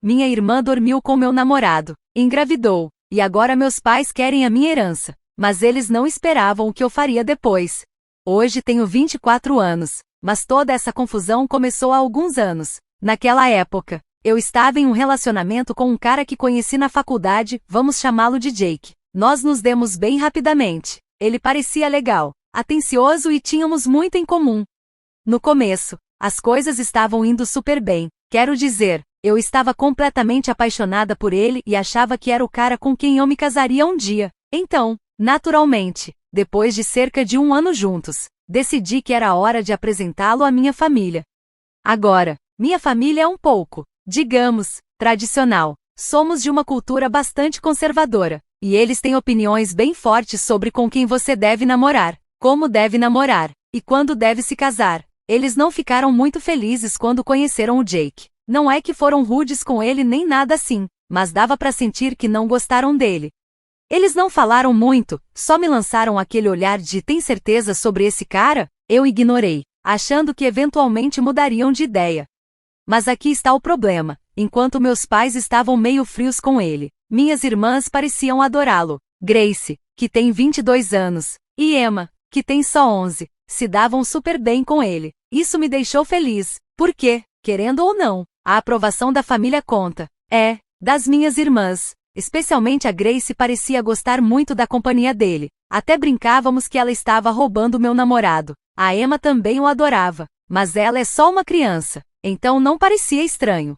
minha irmã dormiu com meu namorado, engravidou, e agora meus pais querem a minha herança. Mas eles não esperavam o que eu faria depois. Hoje tenho 24 anos, mas toda essa confusão começou há alguns anos. Naquela época, eu estava em um relacionamento com um cara que conheci na faculdade, vamos chamá-lo de Jake. Nós nos demos bem rapidamente. Ele parecia legal, atencioso e tínhamos muito em comum. No começo, as coisas estavam indo super bem. Quero dizer, eu estava completamente apaixonada por ele e achava que era o cara com quem eu me casaria um dia. Então, naturalmente, depois de cerca de 1 ano juntos, decidi que era hora de apresentá-lo à minha família. Agora, minha família é um pouco, digamos, tradicional. Somos de uma cultura bastante conservadora, e eles têm opiniões bem fortes sobre com quem você deve namorar, como deve namorar, e quando deve se casar. Eles não ficaram muito felizes quando conheceram o Jake. Não é que foram rudes com ele nem nada assim, mas dava pra sentir que não gostaram dele. Eles não falaram muito, só me lançaram aquele olhar de "tem certeza sobre esse cara?" Eu ignorei, achando que eventualmente mudariam de ideia. Mas aqui está o problema. Enquanto meus pais estavam meio frios com ele, minhas irmãs pareciam adorá-lo. Grace, que tem 22 anos, e Emma, que tem só 11, se davam super bem com ele. Isso me deixou feliz, porque, querendo ou não, a aprovação da família conta. Das minhas irmãs. Especialmente a Grace parecia gostar muito da companhia dele. Até brincávamos que ela estava roubando meu namorado. A Emma também o adorava, mas ela é só uma criança, então não parecia estranho.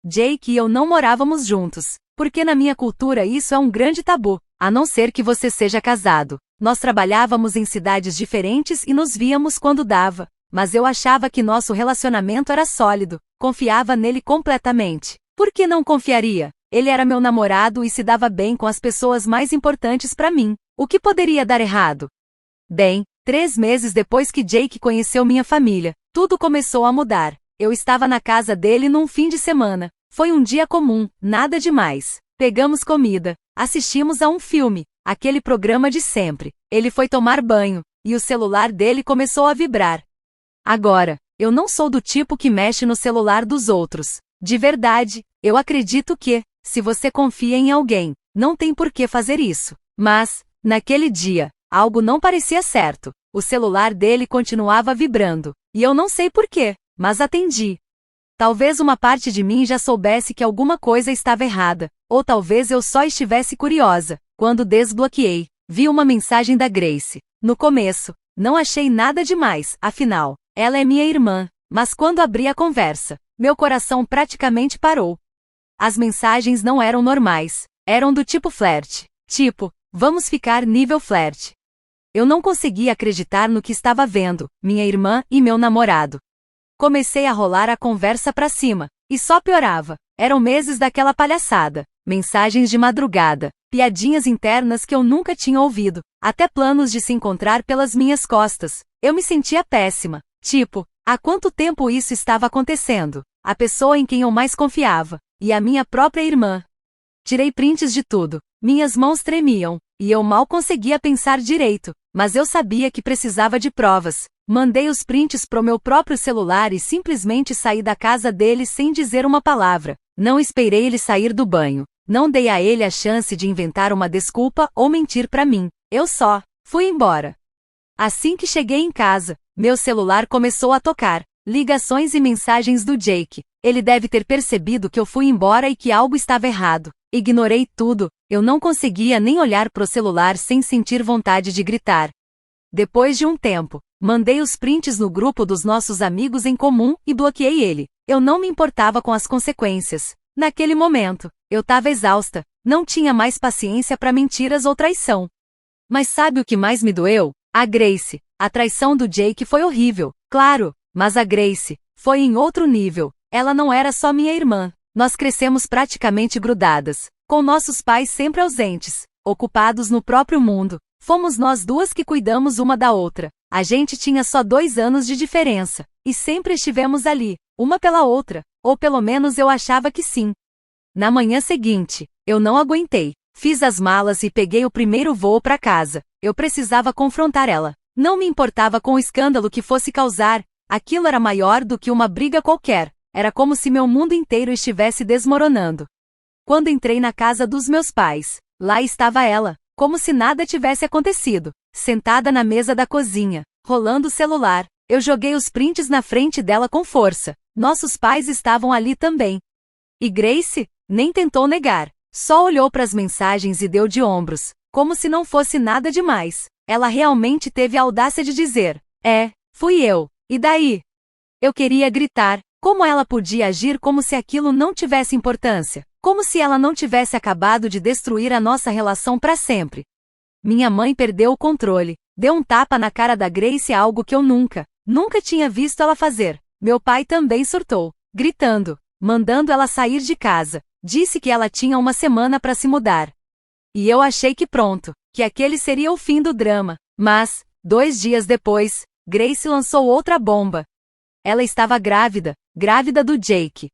Jake e eu não morávamos juntos, porque na minha cultura isso é um grande tabu, a não ser que você seja casado. Nós trabalhávamos em cidades diferentes e nos víamos quando dava, mas eu achava que nosso relacionamento era sólido, confiava nele completamente. Por que não confiaria? Ele era meu namorado e se dava bem com as pessoas mais importantes para mim. O que poderia dar errado? Bem, 3 meses depois que Jake conheceu minha família, tudo começou a mudar. Eu estava na casa dele num fim de semana. Foi um dia comum, nada demais. Pegamos comida, assistimos a um filme, aquele programa de sempre. Ele foi tomar banho, e o celular dele começou a vibrar. Agora, eu não sou do tipo que mexe no celular dos outros. De verdade, eu acredito que, se você confia em alguém, não tem por que fazer isso. Mas, naquele dia, algo não parecia certo. O celular dele continuava vibrando, e eu não sei por quê, mas atendi. Talvez uma parte de mim já soubesse que alguma coisa estava errada, ou talvez eu só estivesse curiosa. Quando desbloqueei, vi uma mensagem da Grace. No começo, não achei nada demais, afinal, ela é minha irmã, mas quando abri a conversa, meu coração praticamente parou. As mensagens não eram normais, eram do tipo flerte. Tipo, vamos ficar nível flerte. Eu não conseguia acreditar no que estava vendo, minha irmã e meu namorado. Comecei a rolar a conversa pra cima, e só piorava. Eram meses daquela palhaçada, mensagens de madrugada, piadinhas internas que eu nunca tinha ouvido, até planos de se encontrar pelas minhas costas. Eu me sentia péssima. Tipo, há quanto tempo isso estava acontecendo? A pessoa em quem eu mais confiava, e a minha própria irmã. Tirei prints de tudo, minhas mãos tremiam, e eu mal conseguia pensar direito, mas eu sabia que precisava de provas. Mandei os prints pro meu próprio celular e simplesmente saí da casa dele sem dizer uma palavra. Não esperei ele sair do banho. Não dei a ele a chance de inventar uma desculpa ou mentir pra mim. Eu só fui embora. Assim que cheguei em casa, meu celular começou a tocar. Ligações e mensagens do Jake. Ele deve ter percebido que eu fui embora e que algo estava errado. Ignorei tudo, eu não conseguia nem olhar pro celular sem sentir vontade de gritar. Depois de um tempo, mandei os prints no grupo dos nossos amigos em comum e bloqueei ele. Eu não me importava com as consequências. Naquele momento, eu estava exausta, não tinha mais paciência para mentiras ou traição. Mas sabe o que mais me doeu? A Grace. A traição do Jake foi horrível, claro, mas a Grace foi em outro nível. Ela não era só minha irmã. Nós crescemos praticamente grudadas, com nossos pais sempre ausentes, ocupados no próprio mundo. Fomos nós duas que cuidamos uma da outra. A gente tinha só 2 anos de diferença, e sempre estivemos ali, uma pela outra, ou pelo menos eu achava que sim. Na manhã seguinte, eu não aguentei. Fiz as malas e peguei o primeiro voo para casa. Eu precisava confrontar ela. Não me importava com o escândalo que fosse causar, aquilo era maior do que uma briga qualquer. Era como se meu mundo inteiro estivesse desmoronando. Quando entrei na casa dos meus pais, lá estava ela, como se nada tivesse acontecido, sentada na mesa da cozinha, rolando o celular. Eu joguei os prints na frente dela com força. Nossos pais estavam ali também. E Grace nem tentou negar, só olhou para as mensagens e deu de ombros, como se não fosse nada demais. Ela realmente teve a audácia de dizer: fui eu. E daí? Eu queria gritar. Como ela podia agir como se aquilo não tivesse importância? Como se ela não tivesse acabado de destruir a nossa relação para sempre. Minha mãe perdeu o controle, deu um tapa na cara da Grace, algo que eu nunca tinha visto ela fazer. Meu pai também surtou, gritando, mandando ela sair de casa. Disse que ela tinha uma semana para se mudar. E eu achei que pronto, que aquele seria o fim do drama. Mas, 2 dias depois, Grace lançou outra bomba. Ela estava grávida do Jake.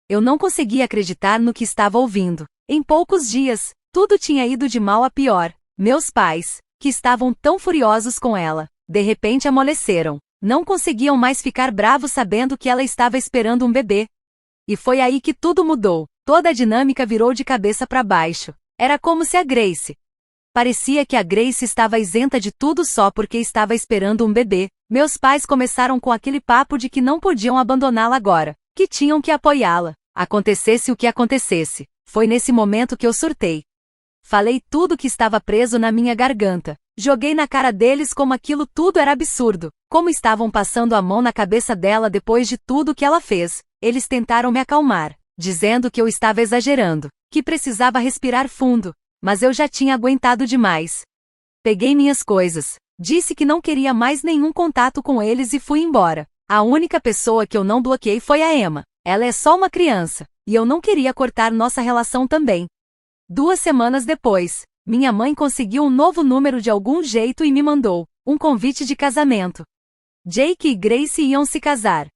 Eu não conseguia acreditar no que estava ouvindo. Em poucos dias, tudo tinha ido de mal a pior. Meus pais, que estavam tão furiosos com ela, de repente amoleceram. Não conseguiam mais ficar bravos sabendo que ela estava esperando um bebê. E foi aí que tudo mudou. Toda a dinâmica virou de cabeça para baixo. Era como se parecia que a Grace estava isenta de tudo só porque estava esperando um bebê. Meus pais começaram com aquele papo de que não podiam abandoná-la agora, que tinham que apoiá-la, acontecesse o que acontecesse. Foi nesse momento que eu surtei. Falei tudo que estava preso na minha garganta. Joguei na cara deles como aquilo tudo era absurdo, como estavam passando a mão na cabeça dela depois de tudo que ela fez. Eles tentaram me acalmar, dizendo que eu estava exagerando, que precisava respirar fundo, mas eu já tinha aguentado demais. Peguei minhas coisas, disse que não queria mais nenhum contato com eles e fui embora. A única pessoa que eu não bloqueei foi a Emma. Ela é só uma criança, e eu não queria cortar nossa relação também. 2 semanas depois, minha mãe conseguiu um novo número de algum jeito e me mandou um convite de casamento. Jake e Grace iam se casar.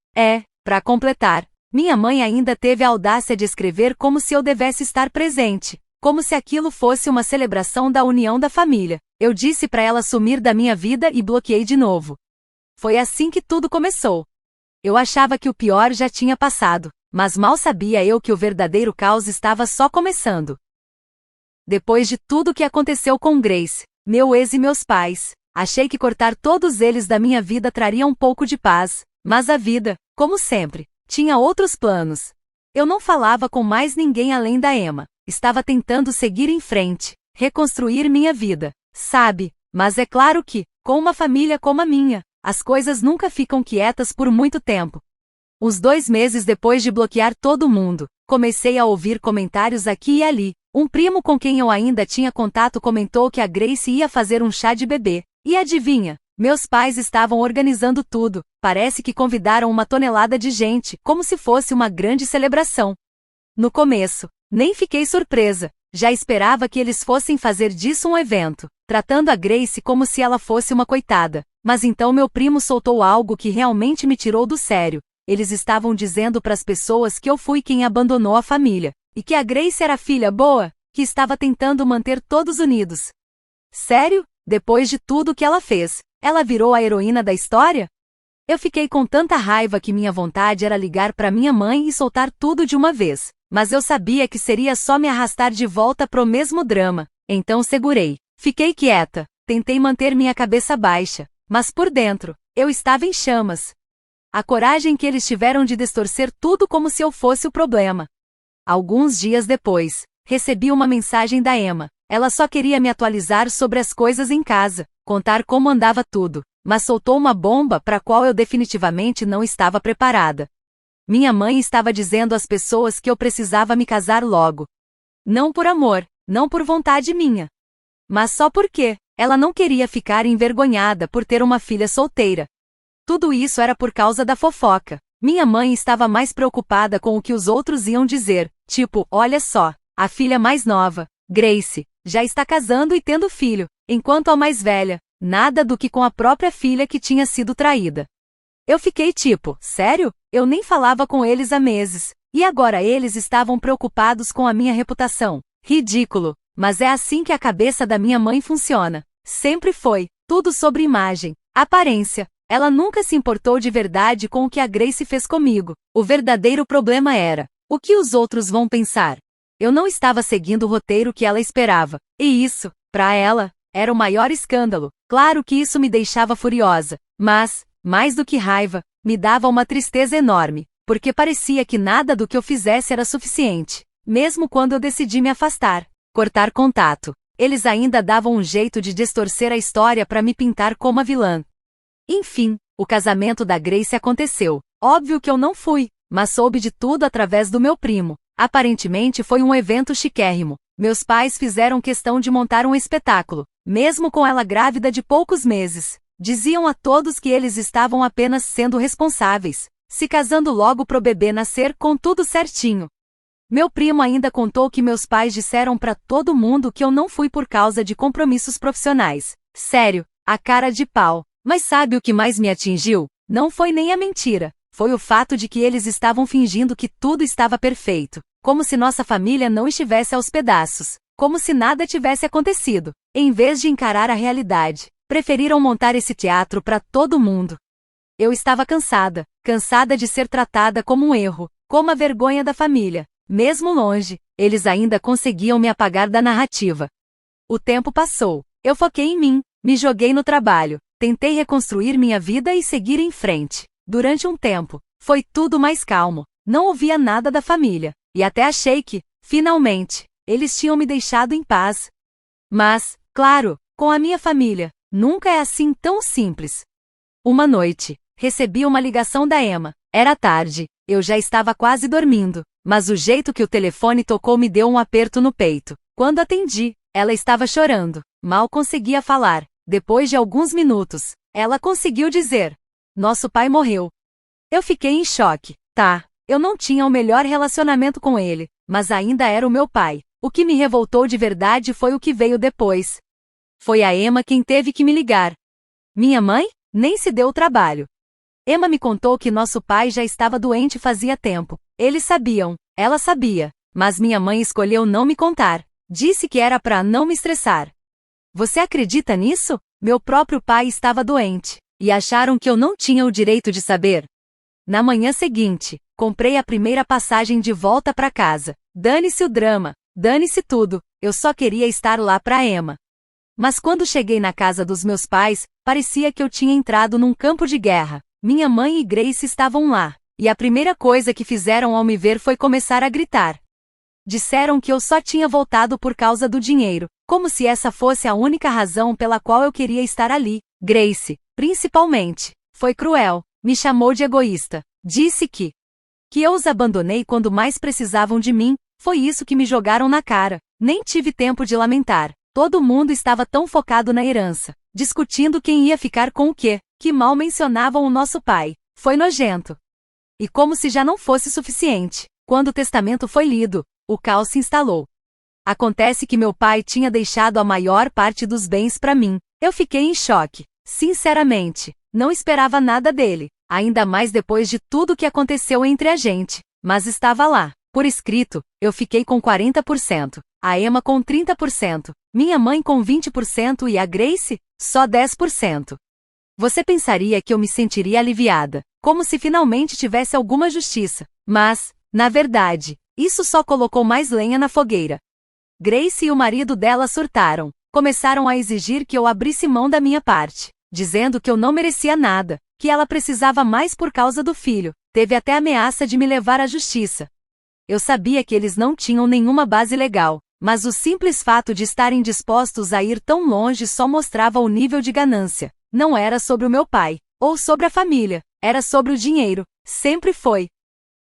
Para completar, minha mãe ainda teve a audácia de escrever como se eu devesse estar presente, como se aquilo fosse uma celebração da união da família. Eu disse para ela sumir da minha vida e bloqueei de novo. Foi assim que tudo começou. Eu achava que o pior já tinha passado, mas mal sabia eu que o verdadeiro caos estava só começando. Depois de tudo que aconteceu com Grace, meu ex e meus pais, achei que cortar todos eles da minha vida traria um pouco de paz, mas a vida, como sempre, tinha outros planos. Eu não falava com mais ninguém além da Emma. Estava tentando seguir em frente, reconstruir minha vida, sabe? Mas é claro que, com uma família como a minha, as coisas nunca ficam quietas por muito tempo. Uns 2 meses depois de bloquear todo mundo, comecei a ouvir comentários aqui e ali. Um primo com quem eu ainda tinha contato comentou que a Grace ia fazer um chá de bebê. E adivinha? Meus pais estavam organizando tudo. Parece que convidaram uma tonelada de gente, como se fosse uma grande celebração. No começo, nem fiquei surpresa. Já esperava que eles fossem fazer disso um evento, tratando a Grace como se ela fosse uma coitada. Mas então meu primo soltou algo que realmente me tirou do sério. Eles estavam dizendo para as pessoas que eu fui quem abandonou a família, e que a Grace era filha boa, que estava tentando manter todos unidos. Sério? Depois de tudo que ela fez, ela virou a heroína da história? Eu fiquei com tanta raiva que minha vontade era ligar para minha mãe e soltar tudo de uma vez. Mas eu sabia que seria só me arrastar de volta pro mesmo drama. Então segurei. Fiquei quieta. Tentei manter minha cabeça baixa. Mas por dentro, eu estava em chamas. A coragem que eles tiveram de distorcer tudo como se eu fosse o problema. Alguns dias depois, recebi uma mensagem da Emma. Ela só queria me atualizar sobre as coisas em casa, contar como andava tudo, mas soltou uma bomba para a qual eu definitivamente não estava preparada. Minha mãe estava dizendo às pessoas que eu precisava me casar logo. Não por amor, não por vontade minha. Mas só porque ela não queria ficar envergonhada por ter uma filha solteira. Tudo isso era por causa da fofoca. Minha mãe estava mais preocupada com o que os outros iam dizer, tipo, olha só, a filha mais nova, Grace, já está casando e tendo filho, enquanto a mais velha, nada do que com a própria filha que tinha sido traída. Eu fiquei tipo, sério? Eu nem falava com eles há meses, e agora eles estavam preocupados com a minha reputação. Ridículo, mas é assim que a cabeça da minha mãe funciona. Sempre foi, tudo sobre imagem, aparência. Ela nunca se importou de verdade com o que a Grace fez comigo. O verdadeiro problema era: o que os outros vão pensar? Eu não estava seguindo o roteiro que ela esperava. E isso, para ela, era o maior escândalo. Claro que isso me deixava furiosa. Mas, mais do que raiva, me dava uma tristeza enorme, porque parecia que nada do que eu fizesse era suficiente. Mesmo quando eu decidi me afastar, cortar contato, eles ainda davam um jeito de distorcer a história para me pintar como a vilã. Enfim, o casamento da Grace aconteceu. Óbvio que eu não fui, mas soube de tudo através do meu primo. Aparentemente foi um evento chiquérrimo. Meus pais fizeram questão de montar um espetáculo, mesmo com ela grávida de poucos meses. Diziam a todos que eles estavam apenas sendo responsáveis, se casando logo pro bebê nascer com tudo certinho. Meu primo ainda contou que meus pais disseram pra todo mundo que eu não fui por causa de compromissos profissionais. Sério, a cara de pau. Mas sabe o que mais me atingiu? Não foi nem a mentira. Foi o fato de que eles estavam fingindo que tudo estava perfeito, como se nossa família não estivesse aos pedaços, como se nada tivesse acontecido. Em vez de encarar a realidade, preferiram montar esse teatro para todo mundo. Eu estava cansada de ser tratada como um erro, como a vergonha da família. Mesmo longe, eles ainda conseguiam me apagar da narrativa. O tempo passou. Eu foquei em mim, me joguei no trabalho, tentei reconstruir minha vida e seguir em frente. Durante um tempo, foi tudo mais calmo. Não ouvia nada da família, e até achei que, finalmente, eles tinham me deixado em paz. Mas, claro, com a minha família, nunca é assim tão simples. Uma noite, recebi uma ligação da Emma. Era tarde, eu já estava quase dormindo, mas o jeito que o telefone tocou me deu um aperto no peito. Quando atendi, ela estava chorando. Mal conseguia falar. Depois de alguns minutos, ela conseguiu dizer: "Nosso pai morreu." Eu fiquei em choque. Tá, eu não tinha o melhor relacionamento com ele, mas ainda era o meu pai. O que me revoltou de verdade foi o que veio depois. Foi a Emma quem teve que me ligar. Minha mãe? Nem se deu o trabalho. Emma me contou que nosso pai já estava doente fazia tempo. Eles sabiam, ela sabia, mas minha mãe escolheu não me contar. Disse que era para não me estressar. Você acredita nisso? Meu próprio pai estava doente, e acharam que eu não tinha o direito de saber. Na manhã seguinte, comprei a primeira passagem de volta para casa. Dane-se o drama, dane-se tudo, eu só queria estar lá para Emma. Mas quando cheguei na casa dos meus pais, parecia que eu tinha entrado num campo de guerra. Minha mãe e Grace estavam lá, e a primeira coisa que fizeram ao me ver foi começar a gritar. Disseram que eu só tinha voltado por causa do dinheiro, como se essa fosse a única razão pela qual eu queria estar ali. Grace, principalmente, foi cruel, me chamou de egoísta, disse que eu os abandonei quando mais precisavam de mim. Foi isso que me jogaram na cara. Nem tive tempo de lamentar. Todo mundo estava tão focado na herança, discutindo quem ia ficar com o quê, que mal mencionavam o nosso pai. Foi nojento. E como se já não fosse suficiente, quando o testamento foi lido, o caos se instalou. Acontece que meu pai tinha deixado a maior parte dos bens para mim. Eu fiquei em choque. Sinceramente, não esperava nada dele, ainda mais depois de tudo que aconteceu entre a gente. Mas estava lá, por escrito, eu fiquei com 40%, a Emma com 30%, minha mãe com 20% e a Grace, só 10%. Você pensaria que eu me sentiria aliviada, como se finalmente tivesse alguma justiça. Mas, na verdade, isso só colocou mais lenha na fogueira. Grace e o marido dela surtaram. Começaram a exigir que eu abrisse mão da minha parte, dizendo que eu não merecia nada, que ela precisava mais por causa do filho. Teve até ameaça de me levar à justiça. Eu sabia que eles não tinham nenhuma base legal, mas o simples fato de estarem dispostos a ir tão longe só mostrava o nível de ganância. Não era sobre o meu pai, ou sobre a família, era sobre o dinheiro. Sempre foi.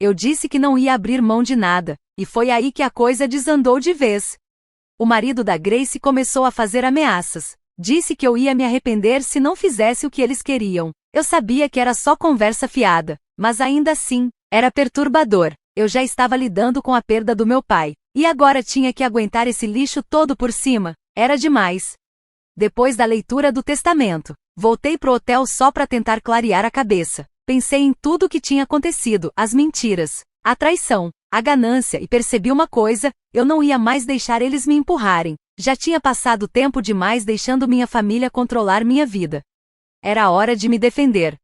Eu disse que não ia abrir mão de nada, e foi aí que a coisa desandou de vez. O marido da Grace começou a fazer ameaças. Disse que eu ia me arrepender se não fizesse o que eles queriam. Eu sabia que era só conversa fiada, mas ainda assim, era perturbador. Eu já estava lidando com a perda do meu pai, e agora tinha que aguentar esse lixo todo por cima. Era demais. Depois da leitura do testamento, voltei pro hotel só para tentar clarear a cabeça. Pensei em tudo o que tinha acontecido, as mentiras, a traição, a ganância e percebi uma coisa: eu não ia mais deixar eles me empurrarem. Já tinha passado tempo demais deixando minha família controlar minha vida. Era hora de me defender.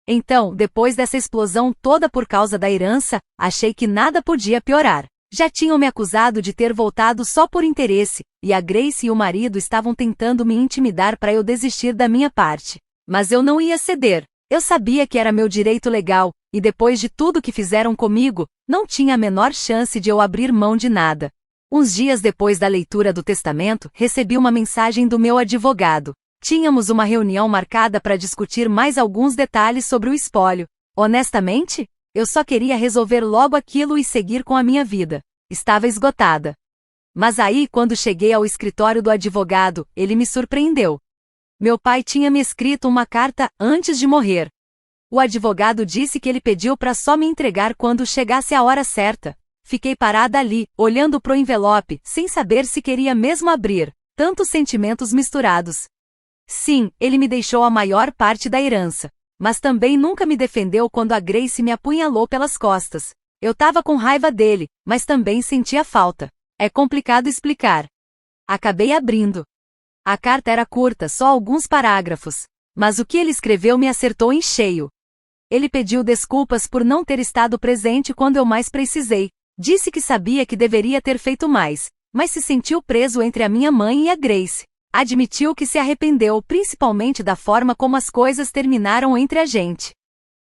Então, depois dessa explosão toda por causa da herança, achei que nada podia piorar. Já tinham me acusado de ter voltado só por interesse, e a Grace e o marido estavam tentando me intimidar para eu desistir da minha parte. Mas eu não ia ceder. Eu sabia que era meu direito legal, e depois de tudo que fizeram comigo, não tinha a menor chance de eu abrir mão de nada. Uns dias depois da leitura do testamento, recebi uma mensagem do meu advogado. Tínhamos uma reunião marcada para discutir mais alguns detalhes sobre o espólio. Honestamente, eu só queria resolver logo aquilo e seguir com a minha vida. Estava esgotada. Mas aí, quando cheguei ao escritório do advogado, ele me surpreendeu. Meu pai tinha me escrito uma carta antes de morrer. O advogado disse que ele pediu para só me entregar quando chegasse a hora certa. Fiquei parada ali, olhando pro envelope, sem saber se queria mesmo abrir. Tantos sentimentos misturados. Sim, ele me deixou a maior parte da herança. Mas também nunca me defendeu quando a Grace me apunhalou pelas costas. Eu tava com raiva dele, mas também sentia falta. É complicado explicar. Acabei abrindo. A carta era curta, só alguns parágrafos. Mas o que ele escreveu me acertou em cheio. Ele pediu desculpas por não ter estado presente quando eu mais precisei. Disse que sabia que deveria ter feito mais, mas se sentiu preso entre a minha mãe e a Grace. Admitiu que se arrependeu principalmente da forma como as coisas terminaram entre a gente.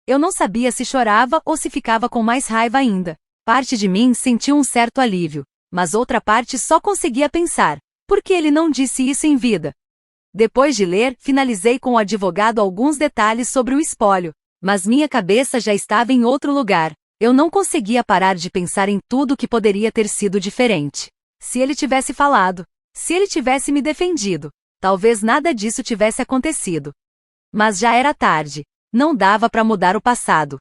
Eu não sabia se chorava ou se ficava com mais raiva ainda. Parte de mim sentiu um certo alívio, mas outra parte só conseguia pensar: por que ele não disse isso em vida? Depois de ler, finalizei com o advogado alguns detalhes sobre o espólio, mas minha cabeça já estava em outro lugar. Eu não conseguia parar de pensar em tudo que poderia ter sido diferente. Se ele tivesse falado, se ele tivesse me defendido, talvez nada disso tivesse acontecido. Mas já era tarde. Não dava para mudar o passado.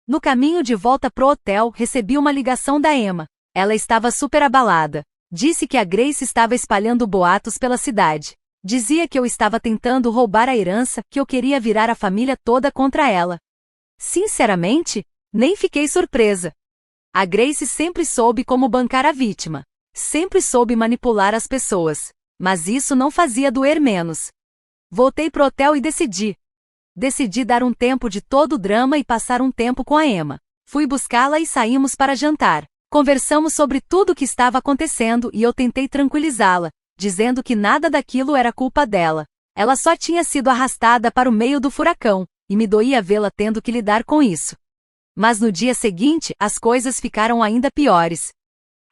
No caminho de volta pro hotel, recebi uma ligação da Emma. Ela estava super abalada. Disse que a Grace estava espalhando boatos pela cidade. Dizia que eu estava tentando roubar a herança, que eu queria virar a família toda contra ela. Sinceramente, nem fiquei surpresa. A Grace sempre soube como bancar a vítima. Sempre soube manipular as pessoas. Mas isso não fazia doer menos. Voltei pro hotel e Decidi dar um tempo de todo o drama e passar um tempo com a Emma. Fui buscá-la e saímos para jantar. Conversamos sobre tudo o que estava acontecendo e eu tentei tranquilizá-la, dizendo que nada daquilo era culpa dela. Ela só tinha sido arrastada para o meio do furacão, e me doía vê-la tendo que lidar com isso. Mas no dia seguinte, as coisas ficaram ainda piores.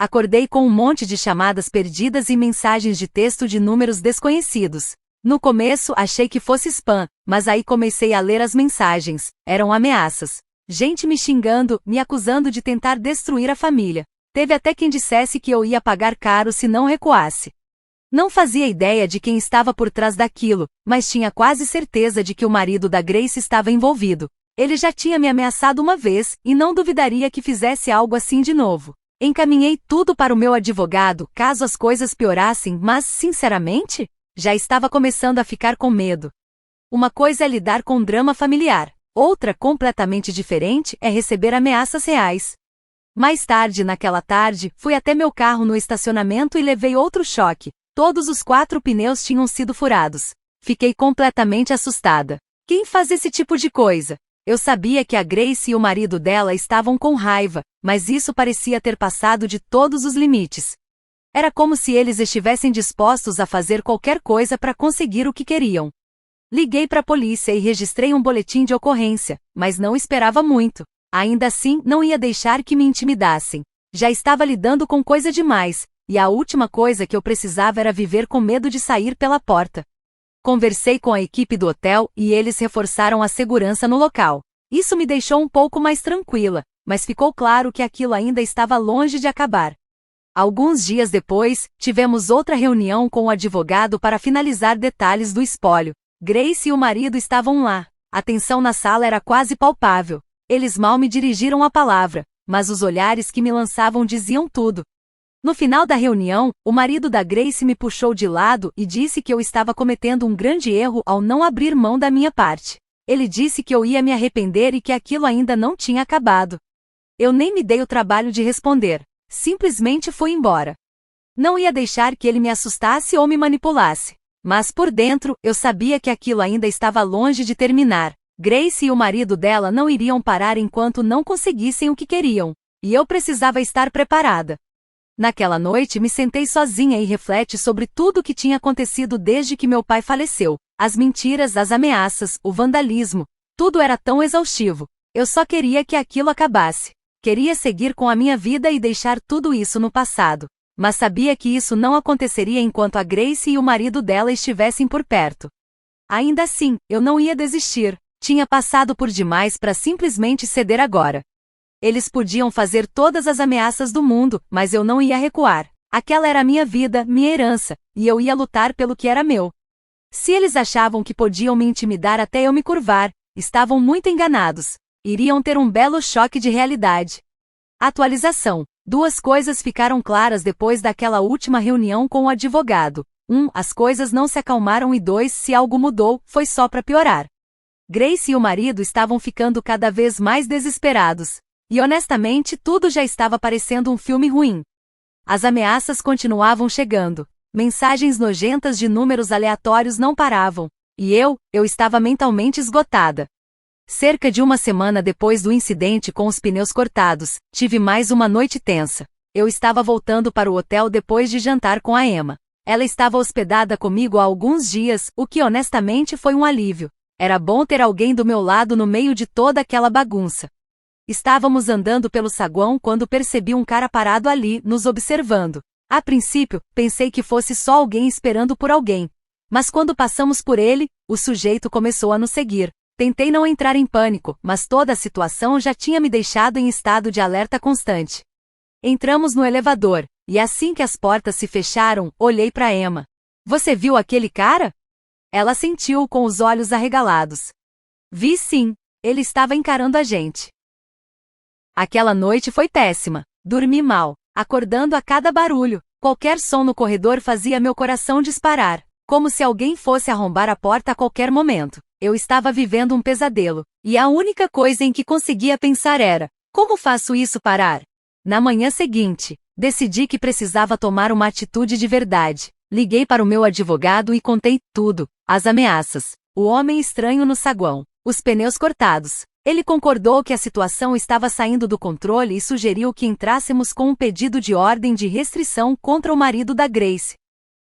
Acordei com um monte de chamadas perdidas e mensagens de texto de números desconhecidos. No começo achei que fosse spam, mas aí comecei a ler as mensagens. Eram ameaças. Gente me xingando, me acusando de tentar destruir a família. Teve até quem dissesse que eu ia pagar caro se não recuasse. Não fazia ideia de quem estava por trás daquilo, mas tinha quase certeza de que o marido da Grace estava envolvido. Ele já tinha me ameaçado uma vez, e não duvidaria que fizesse algo assim de novo. Encaminhei tudo para o meu advogado, caso as coisas piorassem, mas, sinceramente, já estava começando a ficar com medo. Uma coisa é lidar com drama familiar, outra completamente diferente é receber ameaças reais. Mais tarde naquela tarde, fui até meu carro no estacionamento e levei outro choque. Todos os 4 pneus tinham sido furados. Fiquei completamente assustada. Quem faz esse tipo de coisa? Eu sabia que a Grace e o marido dela estavam com raiva, mas isso parecia ter passado de todos os limites. Era como se eles estivessem dispostos a fazer qualquer coisa para conseguir o que queriam. Liguei para a polícia e registrei um boletim de ocorrência, mas não esperava muito. Ainda assim, não ia deixar que me intimidassem. Já estava lidando com coisa demais, e a última coisa que eu precisava era viver com medo de sair pela porta. Conversei com a equipe do hotel e eles reforçaram a segurança no local. Isso me deixou um pouco mais tranquila, mas ficou claro que aquilo ainda estava longe de acabar. Alguns dias depois, tivemos outra reunião com o advogado para finalizar detalhes do espólio. Grace e o marido estavam lá. A tensão na sala era quase palpável. Eles mal me dirigiram a palavra, mas os olhares que me lançavam diziam tudo. No final da reunião, o marido da Grace me puxou de lado e disse que eu estava cometendo um grande erro ao não abrir mão da minha parte. Ele disse que eu ia me arrepender e que aquilo ainda não tinha acabado. Eu nem me dei o trabalho de responder. Simplesmente fui embora. Não ia deixar que ele me assustasse ou me manipulasse. Mas por dentro, eu sabia que aquilo ainda estava longe de terminar. Grace e o marido dela não iriam parar enquanto não conseguissem o que queriam. E eu precisava estar preparada. Naquela noite me sentei sozinha e refleti sobre tudo o que tinha acontecido desde que meu pai faleceu. As mentiras, as ameaças, o vandalismo. Tudo era tão exaustivo. Eu só queria que aquilo acabasse. Queria seguir com a minha vida e deixar tudo isso no passado. Mas sabia que isso não aconteceria enquanto a Grace e o marido dela estivessem por perto. Ainda assim, eu não ia desistir. Tinha passado por demais para simplesmente ceder agora. Eles podiam fazer todas as ameaças do mundo, mas eu não ia recuar. Aquela era a minha vida, minha herança, e eu ia lutar pelo que era meu. Se eles achavam que podiam me intimidar até eu me curvar, estavam muito enganados. Iriam ter um belo choque de realidade. Atualização. 2 coisas ficaram claras depois daquela última reunião com o advogado. 1. As coisas não se acalmaram e 2. Se algo mudou, foi só para piorar. Grace e o marido estavam ficando cada vez mais desesperados. E honestamente, tudo já estava parecendo um filme ruim. As ameaças continuavam chegando. Mensagens nojentas de números aleatórios não paravam. E eu estava mentalmente esgotada. Cerca de uma semana depois do incidente com os pneus cortados, tive mais uma noite tensa. Eu estava voltando para o hotel depois de jantar com a Emma. Ela estava hospedada comigo há alguns dias, o que honestamente foi um alívio. Era bom ter alguém do meu lado no meio de toda aquela bagunça. Estávamos andando pelo saguão quando percebi um cara parado ali, nos observando. A princípio, pensei que fosse só alguém esperando por alguém. Mas quando passamos por ele, o sujeito começou a nos seguir. Tentei não entrar em pânico, mas toda a situação já tinha me deixado em estado de alerta constante. Entramos no elevador, e assim que as portas se fecharam, olhei para Emma. Você viu aquele cara? Ela assentiu com os olhos arregalados. Vi sim, ele estava encarando a gente. Aquela noite foi péssima. Dormi mal, acordando a cada barulho. Qualquer som no corredor fazia meu coração disparar, como se alguém fosse arrombar a porta a qualquer momento. Eu estava vivendo um pesadelo, e a única coisa em que conseguia pensar era: como faço isso parar? Na manhã seguinte, decidi que precisava tomar uma atitude de verdade. Liguei para o meu advogado e contei tudo: as ameaças, o homem estranho no saguão, os pneus cortados. Ele concordou que a situação estava saindo do controle e sugeriu que entrássemos com um pedido de ordem de restrição contra o marido da Grace.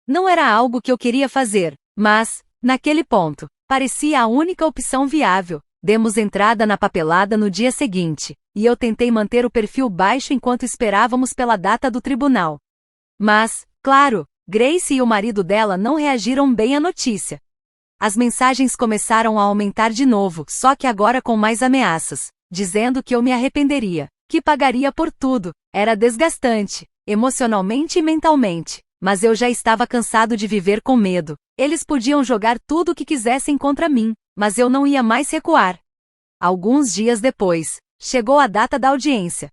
Não era algo que eu queria fazer, mas, naquele ponto, parecia a única opção viável. Demos entrada na papelada no dia seguinte, e eu tentei manter o perfil baixo enquanto esperávamos pela data do tribunal. Mas, claro, Grace e o marido dela não reagiram bem à notícia. As mensagens começaram a aumentar de novo, só que agora com mais ameaças, dizendo que eu me arrependeria, que pagaria por tudo. Era desgastante, emocionalmente e mentalmente, mas eu já estava cansado de viver com medo. Eles podiam jogar tudo o que quisessem contra mim, mas eu não ia mais recuar. Alguns dias depois, chegou a data da audiência.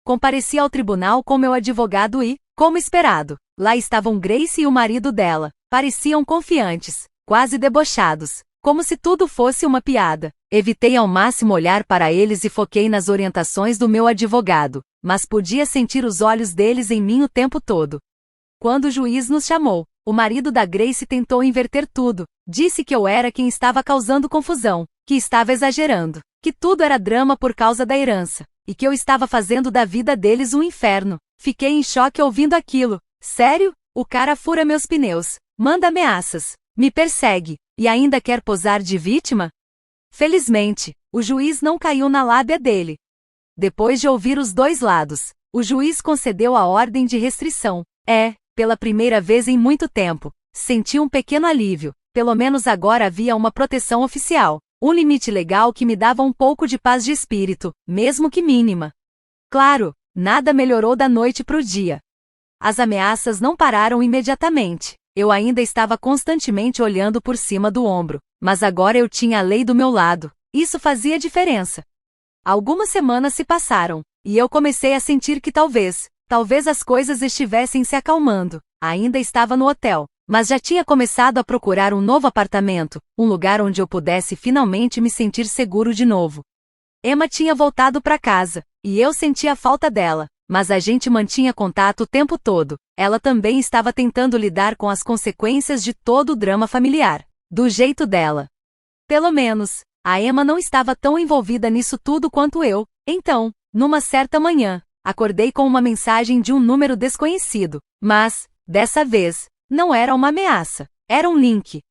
Compareci ao tribunal com meu advogado e, como esperado, lá estavam Grace e o marido dela. Pareciam confiantes, quase debochados, como se tudo fosse uma piada. Evitei ao máximo olhar para eles e foquei nas orientações do meu advogado, mas podia sentir os olhos deles em mim o tempo todo. Quando o juiz nos chamou, o marido da Grace tentou inverter tudo. Disse que eu era quem estava causando confusão, que estava exagerando, que tudo era drama por causa da herança, e que eu estava fazendo da vida deles um inferno. Fiquei em choque ouvindo aquilo. Sério? O cara fura meus pneus, manda ameaças, me persegue, e ainda quer posar de vítima? Felizmente, o juiz não caiu na lábia dele. Depois de ouvir os dois lados, o juiz concedeu a ordem de restrição. Pela primeira vez em muito tempo, senti um pequeno alívio. Pelo menos agora havia uma proteção oficial, um limite legal que me dava um pouco de paz de espírito, mesmo que mínima. Claro, nada melhorou da noite para o dia. As ameaças não pararam imediatamente. Eu ainda estava constantemente olhando por cima do ombro, mas agora eu tinha a lei do meu lado. Isso fazia diferença. Algumas semanas se passaram, e eu comecei a sentir que talvez as coisas estivessem se acalmando. Ainda estava no hotel, mas já tinha começado a procurar um novo apartamento, um lugar onde eu pudesse finalmente me sentir seguro de novo. Emma tinha voltado para casa, e eu sentia falta dela. mas a gente mantinha contato o tempo todo. Ela também estava tentando lidar com as consequências de todo o drama familiar, do jeito dela. Pelo menos, a Emma não estava tão envolvida nisso tudo quanto eu. Então, numa certa manhã, acordei com uma mensagem de um número desconhecido, mas, dessa vez, não era uma ameaça, era um link.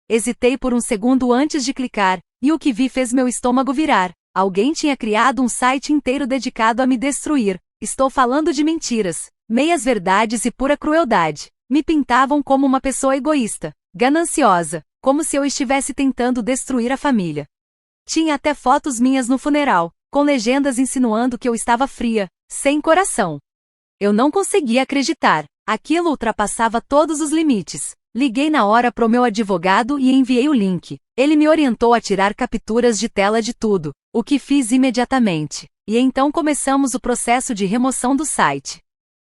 Hesitei por um segundo antes de clicar, e o que vi fez meu estômago virar. Alguém tinha criado um site inteiro dedicado a me destruir. Estou falando de mentiras, meias-verdades e pura crueldade. Me pintavam como uma pessoa egoísta, gananciosa, como se eu estivesse tentando destruir a família. Tinha até fotos minhas no funeral, com legendas insinuando que eu estava fria, sem coração. Eu não conseguia acreditar, aquilo ultrapassava todos os limites. Liguei na hora pro meu advogado e enviei o link. Ele me orientou a tirar capturas de tela de tudo, o que fiz imediatamente. E então começamos o processo de remoção do site.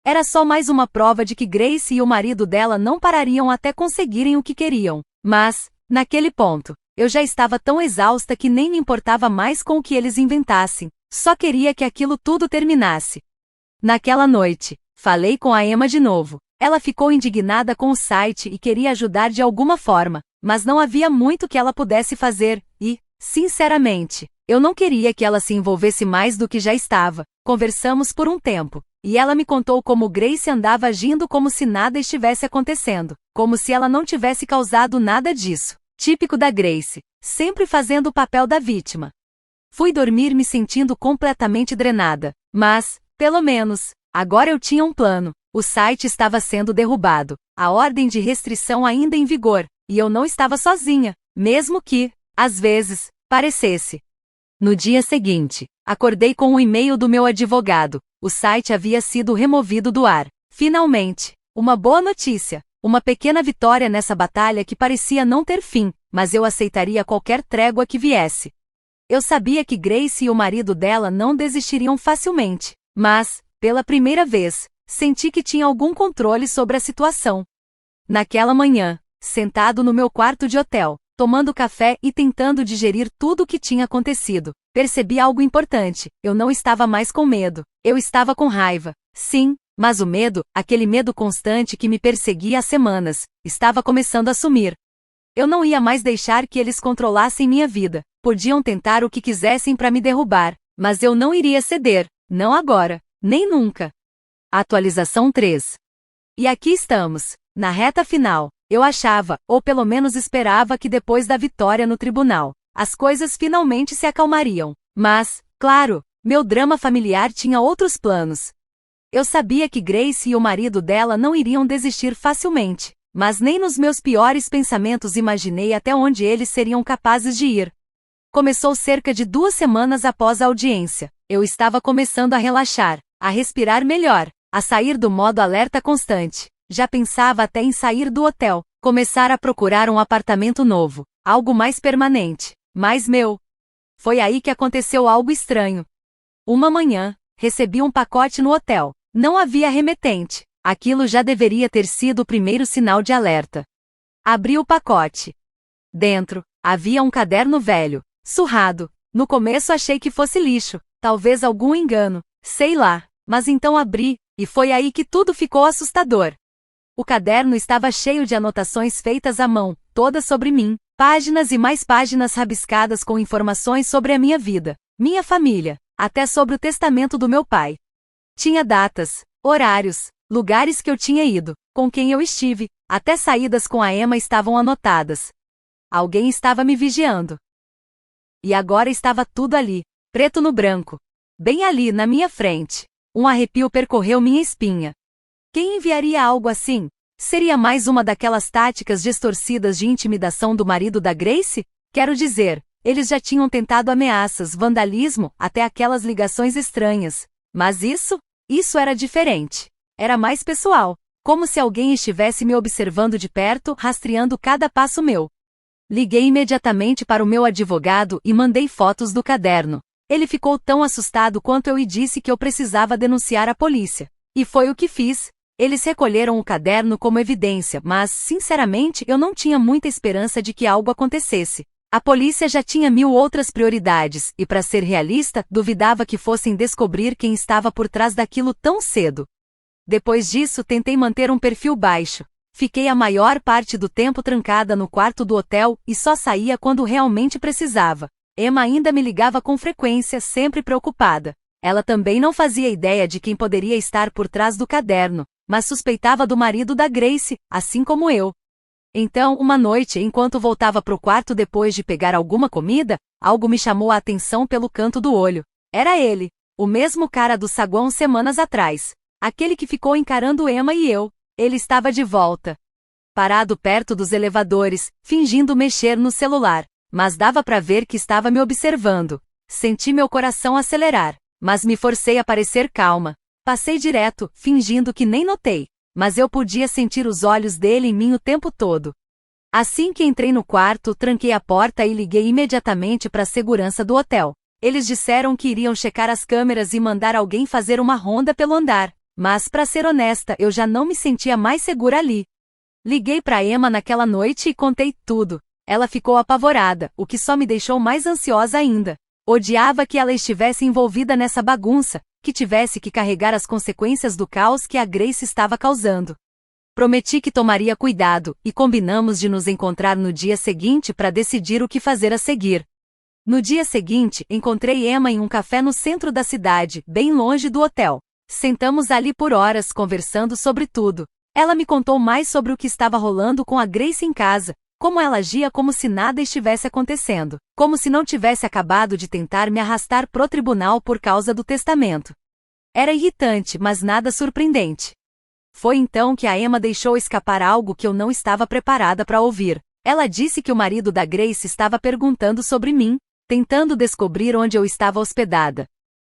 Era só mais uma prova de que Grace e o marido dela não parariam até conseguirem o que queriam. Mas, naquele ponto, eu já estava tão exausta que nem me importava mais com o que eles inventassem. Só queria que aquilo tudo terminasse. Naquela noite, falei com a Emma de novo. Ela ficou indignada com o site e queria ajudar de alguma forma, mas não havia muito que ela pudesse fazer, e, sinceramente, eu não queria que ela se envolvesse mais do que já estava. Conversamos por um tempo, e ela me contou como Grace andava agindo como se nada estivesse acontecendo, como se ela não tivesse causado nada disso. Típico da Grace, sempre fazendo o papel da vítima. Fui dormir me sentindo completamente drenada, mas, pelo menos, agora eu tinha um plano. O site estava sendo derrubado, a ordem de restrição ainda em vigor, e eu não estava sozinha, mesmo que, às vezes, parecesse. No dia seguinte, acordei com um e-mail do meu advogado. O site havia sido removido do ar. Finalmente, uma boa notícia, uma pequena vitória nessa batalha que parecia não ter fim, mas eu aceitaria qualquer trégua que viesse. Eu sabia que Grace e o marido dela não desistiriam facilmente, mas, pela primeira vez, senti que tinha algum controle sobre a situação. Naquela manhã, sentado no meu quarto de hotel, tomando café e tentando digerir tudo o que tinha acontecido, percebi algo importante. Eu não estava mais com medo. Eu estava com raiva. Sim, mas o medo, aquele medo constante que me perseguia há semanas, estava começando a sumir. Eu não ia mais deixar que eles controlassem minha vida. Podiam tentar o que quisessem para me derrubar, mas eu não iria ceder. Não agora, nem nunca. Atualização 3. E aqui estamos, na reta final. Eu achava, ou pelo menos esperava que depois da vitória no tribunal, as coisas finalmente se acalmariam. Mas, claro, meu drama familiar tinha outros planos. Eu sabia que Grace e o marido dela não iriam desistir facilmente, mas nem nos meus piores pensamentos imaginei até onde eles seriam capazes de ir. Começou cerca de 2 semanas após a audiência. Eu estava começando a relaxar, a respirar melhor, a sair do modo alerta constante. Já pensava até em sair do hotel, começar a procurar um apartamento novo, algo mais permanente, mais meu. Foi aí que aconteceu algo estranho. Uma manhã, recebi um pacote no hotel. Não havia remetente. Aquilo já deveria ter sido o primeiro sinal de alerta. Abri o pacote. Dentro, havia um caderno velho, surrado. No começo achei que fosse lixo, talvez algum engano, sei lá, mas então abri, e foi aí que tudo ficou assustador. O caderno estava cheio de anotações feitas à mão, todas sobre mim, páginas e mais páginas rabiscadas com informações sobre a minha vida, minha família, até sobre o testamento do meu pai. Tinha datas, horários, lugares que eu tinha ido, com quem eu estive, até saídas com a Emma estavam anotadas. Alguém estava me vigiando. E agora estava tudo ali, preto no branco. Bem ali, na minha frente. Um arrepio percorreu minha espinha. Quem enviaria algo assim? Seria mais uma daquelas táticas distorcidas de intimidação do marido da Grace? Quero dizer, eles já tinham tentado ameaças, vandalismo, até aquelas ligações estranhas. Mas isso era diferente. Era mais pessoal, como se alguém estivesse me observando de perto, rastreando cada passo meu. Liguei imediatamente para o meu advogado e mandei fotos do caderno. Ele ficou tão assustado quanto eu e disse que eu precisava denunciar a polícia. E foi o que fiz. Eles recolheram o caderno como evidência, mas, sinceramente, eu não tinha muita esperança de que algo acontecesse. A polícia já tinha 1000 outras prioridades, e para ser realista, duvidava que fossem descobrir quem estava por trás daquilo tão cedo. Depois disso, tentei manter um perfil baixo. Fiquei a maior parte do tempo trancada no quarto do hotel e só saía quando realmente precisava. Emma ainda me ligava com frequência, sempre preocupada. Ela também não fazia ideia de quem poderia estar por trás do caderno, mas suspeitava do marido da Grace, assim como eu. Então, uma noite, enquanto voltava pro quarto depois de pegar alguma comida, algo me chamou a atenção pelo canto do olho. Era ele, o mesmo cara do saguão semanas atrás. Aquele que ficou encarando Emma e eu. Ele estava de volta. Parado perto dos elevadores, fingindo mexer no celular. Mas dava para ver que estava me observando. Senti meu coração acelerar, mas me forcei a parecer calma. Passei direto, fingindo que nem notei. Mas eu podia sentir os olhos dele em mim o tempo todo. Assim que entrei no quarto, tranquei a porta e liguei imediatamente para a segurança do hotel. Eles disseram que iriam checar as câmeras e mandar alguém fazer uma ronda pelo andar. Mas, para ser honesta, eu já não me sentia mais segura ali. Liguei para Emma naquela noite e contei tudo. Ela ficou apavorada, o que só me deixou mais ansiosa ainda. Odiava que ela estivesse envolvida nessa bagunça, que tivesse que carregar as consequências do caos que a Grace estava causando. Prometi que tomaria cuidado, e combinamos de nos encontrar no dia seguinte para decidir o que fazer a seguir. No dia seguinte, encontrei Emma em um café no centro da cidade, bem longe do hotel. Sentamos ali por horas conversando sobre tudo. Ela me contou mais sobre o que estava rolando com a Grace em casa, como ela agia como se nada estivesse acontecendo, como se não tivesse acabado de tentar me arrastar pro tribunal por causa do testamento. Era irritante, mas nada surpreendente. Foi então que a Emma deixou escapar algo que eu não estava preparada para ouvir. Ela disse que o marido da Grace estava perguntando sobre mim, tentando descobrir onde eu estava hospedada.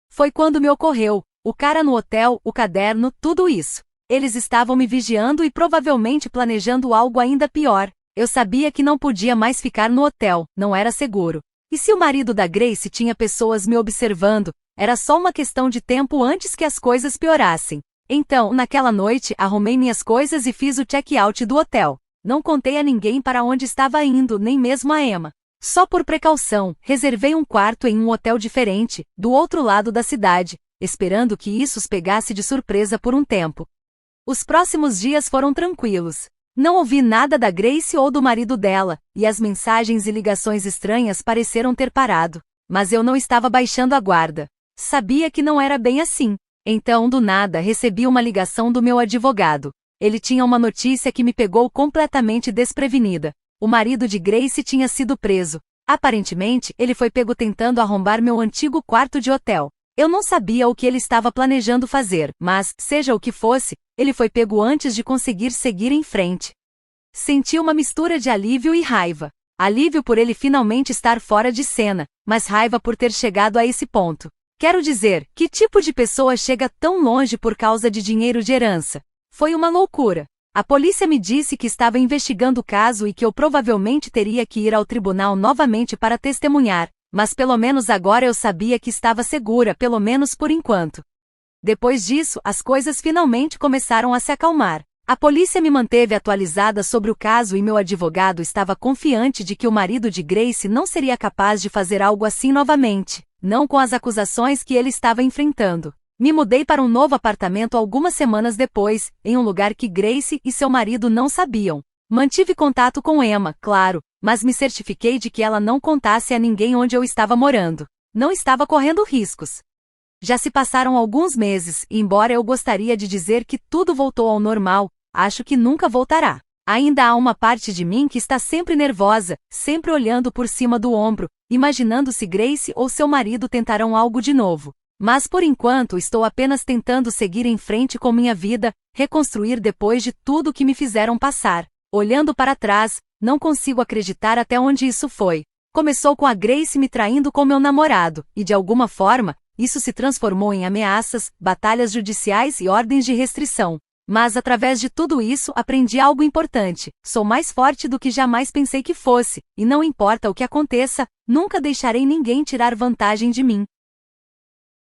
Foi quando me ocorreu. O cara no hotel, o caderno, tudo isso. Eles estavam me vigiando e provavelmente planejando algo ainda pior. Eu sabia que não podia mais ficar no hotel, não era seguro. E se o marido da Grace tinha pessoas me observando, era só uma questão de tempo antes que as coisas piorassem. Então, naquela noite, arrumei minhas coisas e fiz o check-out do hotel. Não contei a ninguém para onde estava indo, nem mesmo a Emma. Só por precaução, reservei um quarto em um hotel diferente, do outro lado da cidade, esperando que isso os pegasse de surpresa por um tempo. Os próximos dias foram tranquilos. Não ouvi nada da Grace ou do marido dela, e as mensagens e ligações estranhas pareceram ter parado. Mas eu não estava baixando a guarda. Sabia que não era bem assim. Então, do nada, recebi uma ligação do meu advogado. Ele tinha uma notícia que me pegou completamente desprevenida. O marido de Grace tinha sido preso. Aparentemente, ele foi pego tentando arrombar meu antigo quarto de hotel. Eu não sabia o que ele estava planejando fazer, mas, seja o que fosse, ele foi pego antes de conseguir seguir em frente. Senti uma mistura de alívio e raiva. Alívio por ele finalmente estar fora de cena, mas raiva por ter chegado a esse ponto. Quero dizer, que tipo de pessoa chega tão longe por causa de dinheiro de herança? Foi uma loucura. A polícia me disse que estava investigando o caso e que eu provavelmente teria que ir ao tribunal novamente para testemunhar. Mas pelo menos agora eu sabia que estava segura, pelo menos por enquanto. Depois disso, as coisas finalmente começaram a se acalmar. A polícia me manteve atualizada sobre o caso e meu advogado estava confiante de que o marido de Grace não seria capaz de fazer algo assim novamente, não com as acusações que ele estava enfrentando. Me mudei para um novo apartamento algumas semanas depois, em um lugar que Grace e seu marido não sabiam. Mantive contato com Emma, claro, mas me certifiquei de que ela não contasse a ninguém onde eu estava morando. Não estava correndo riscos. Já se passaram alguns meses, e embora eu gostaria de dizer que tudo voltou ao normal, acho que nunca voltará. Ainda há uma parte de mim que está sempre nervosa, sempre olhando por cima do ombro, imaginando se Grace ou seu marido tentarão algo de novo. Mas por enquanto estou apenas tentando seguir em frente com minha vida, reconstruir depois de tudo que me fizeram passar. Olhando para trás, não consigo acreditar até onde isso foi. Começou com a Grace me traindo com meu namorado, e de alguma forma, isso se transformou em ameaças, batalhas judiciais e ordens de restrição. Mas através de tudo isso aprendi algo importante. Sou mais forte do que jamais pensei que fosse, e não importa o que aconteça, nunca deixarei ninguém tirar vantagem de mim.